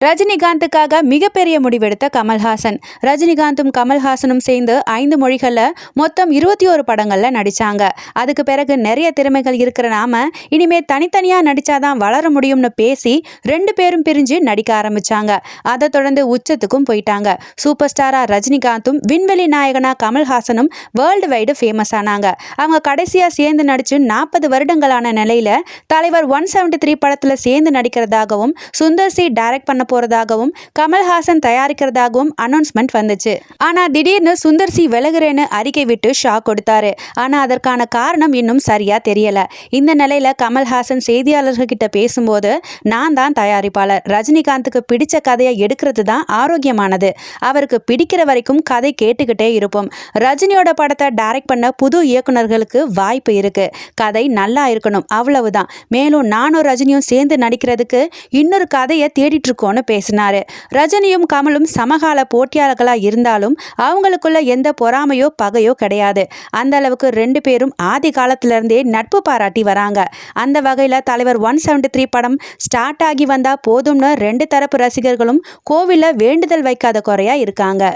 ரஜினிகாந்துக்காக மிகப்பெரிய முடிவெடுத்த கமல்ஹாசன். ரஜினிகாந்தும் கமல்ஹாசனும் சேர்ந்து 5 மொழிகள்ல மொத்தம் 21 படங்கள்ல நடிச்சாங்க. அதுக்கு பிறகு நிறைய திறமைகள் இருக்கிற நாம இனிமே தனித்தனியா நடிச்சாதான் வளர முடியும்னு பேசி 2 பேரும் பிரிஞ்சு நடிக்க ஆரம்பிச்சாங்க. அதை தொடர்ந்து உச்சத்துக்கும் போயிட்டாங்க. சூப்பர் ஸ்டாரா ரஜினிகாந்தும் விண்வெளி நாயகனா கமல்ஹாசனும் வேர்ல்டு வைடு ஃபேமஸ் ஆனாங்க. அவங்க கடைசியா சேர்ந்து நடிச்சு 40 வருடங்களான நிலையில தலைவர் 173 படத்துல சேர்ந்து நடிக்கிறதாகவும் சுந்தர் சி டைரக்ட் பண்ண போறதாகவும் கமல்ஹாசன் தயாரிக்கிறதாகவும் அனௌன்ஸ்மெண்ட் வந்துச்சு. ஆனா திடீர்னு சுந்தர் சி விலகுறேன்னு அறிக்கை விட்டு ஷாக் கொடுத்தாரு. ஆனா அதற்கான காரணம் இன்னும் சரியா தெரியல. இந்த நிலையில கமல்ஹாசன் செய்தியாளர்கிட்ட பேசும்போது, நான் தான் தயாரிப்பாளர், ரஜினிகாந்துக்கு பிடிச்ச கதையை எடுக்கிறது தான் ஆரோக்கியமானது, அவருக்கு பிடிக்கிற வரைக்கும் கதை கேட்டுக்கிட்டே இருப்போம், ரஜினியோட படத்தை டைரக்ட் பண்ண புது இயக்குனர்களுக்கு வாய்ப்பு இருக்கு, கதை நல்லா இருக்கணும், அவ்வளவுதான், மேலும் நானும் ரஜினியும் சேர்ந்து நடிக்கிறதுக்கு இன்னொரு கதையை தேடிட்டு இருக்கோன்னு பேசினாரு. ரஜினியும் கமலும் சமகால போட்டியாளர்களா இருந்தாலும் அவங்களுக்குள்ள எந்த பொறாமையோ பகையோ கிடையாது. அந்த அளவுக்கு 2 பேரும் ஆதி காலத்துல இருந்தே நட்பு பாராட்டி வராங்க. அந்த வகையில தலைவர் 173 படம் ஸ்டார்ட் ஆகி வந்தா போதும்னு 2 தரப்பு ரசிகர்களும் கோவில்ல வேண்டுதல் வைக்காத குறையா இருக்காங்க.